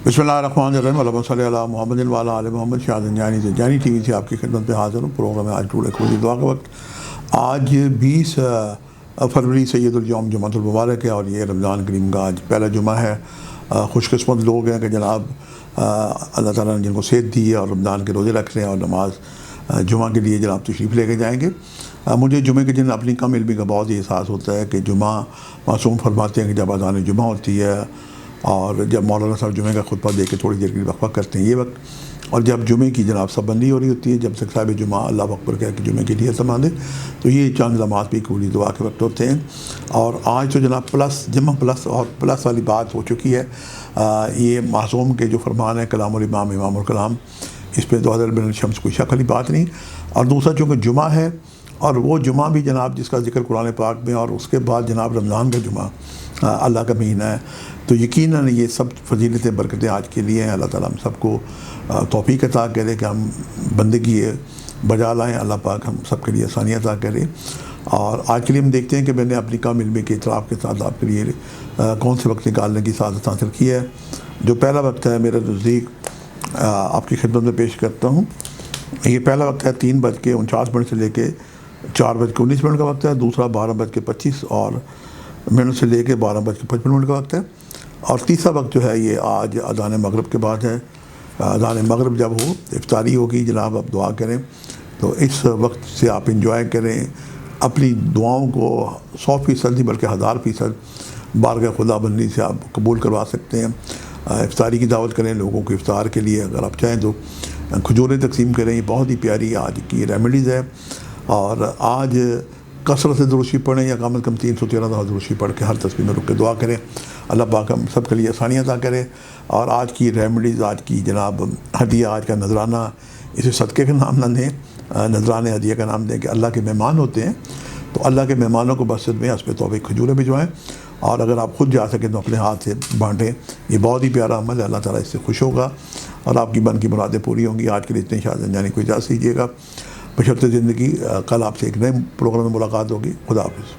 बिस्मिल्लाहिर्रहमानिर्रहीम अल्लाहुम्मा सल्लि अला मुहम्मदिन व अला आलि मोहम्मद। शाह ज़ंजानी टी वी से आपकी खिदमत में हाज़िर हूँ। प्रोग्राम है आज टूडे खुदी दुआ का वक्त। आज 20 फरवरी सैयदुल यौम जुमातुल मुबारक है और ये रमज़ान करीम का आज पहला जुमा है। खुशकिस्मत लोग हैं कि जनाब अल्लाह ताला ने जिनको सेहत दी है और रमज़ान के रोज़े रख रहे हैं और नमाज जुमा के लिए जनाब तशरीफ़ लेके जाएंगे। मुझे जुमे के दिन अपनी कम इल्मी का बहुत ही एहसास होता है कि जुमा मासूम फरमाते हैं कि जब अज़ान जुमा होती है और जब मौलाना साहब जुमे का खुतबा दे के थोड़ी देर के लिए वक्फा करते हैं ये वक्त, और जब जुमे की जनाब सबबंदी हो रही होती है, जब तक साहिब जुमा अल्लाह अकबर कह के जुमे के लिए समा दे, तो ये चंद लम्हात भी कबूली दुआ के वक्त होते हैं। और आज तो जनाब प्लस जुमा प्लस और प्लस वाली बात हो चुकी है। ये मासूम के जो फरमान है कलामुल इमाम इमामुल कलाम, इस पर तो हज़रत बिन शम्स कोई शक वाली बात नहीं। और दूसरा चूँकि जुमा है और वो जुमा भी जनाब जिसका जिक्र कुरान पाक में, और उसके बाद जनाब रमज़ान का जुमा अल्लाह का महीना है, तो यकीनन ये सब फजीलतें बरकतें आज के लिए हैं। अल्लाह ताला हम सबको तौफीक अता करे कि हम बंदगी बजा लाएँ। अल्लाह पाक हम सब के लिए आसानियाँ अता करे। और आज के लिए हम देखते हैं कि मैंने अपनी कम इल्मी के इतराफ़ के साथ आपके लिए कौन से वक्त निकालने की सादत हासिल की है। जो पहला वक्त है मेरा नज़दीक आपकी खिदमत में पेश करता हूँ। ये पहला वक्त है 3:49 से लेके 4:19 का वक्त है। दूसरा 12:25 और मिनट से लेके 12:55 का वक्त है। और तीसरा वक्त जो है ये आज अज़ान मगरिब के बाद है। अज़ान मगरिब जब हो इफ्तारी होगी जनाब, आप दुआ करें तो इस वक्त से आप इंजॉय करें, अपनी दुआओं को 100% नहीं बल्कि 1000% बारगाह खुदाबंदी से आप कबूल करवा सकते हैं। इफ्तारी की दावत करें लोगों को इफ्तार के लिए, अगर आप चाहें तो खजूरें तकसीम करें। ये बहुत ही प्यारी आज की रेमेडीज़ है। और आज कसरत से दुरूशी पढ़ें या कम से कम 313 दफ़ा दुरूशी पढ़ के हर तस्वीर में रुक के दुआ करें। अल्लाह पाक हम सब के लिए आसानियाँ अता करें। और आज की रेमेडीज़, आज की जनाब हदिया, आज का नजराना, इसे सदक़े का नाम ना दें, नजराने हदिया का नाम दें कि अल्लाह के मेहमान होते हैं, तो अल्लाह के मेहमानों को बरसत में हस्ब तौफीक खजूरें भिजवाएँ। और अगर आप खुद जा सकें तो अपने हाथ से बाँटें। ये बहुत ही प्यारा अमल है, अल्लाह ताला इससे खुश होगा और आपकी मन की मुरादें पूरी होंगी। आज के लिए इतने शाह ज़ंजानी को इजाज़त दीजिएगा। बशर्ते ज़िंदगी, कल आपसे एक नए प्रोग्राम में मुलाकात होगी। खुदा हाफ़िज़।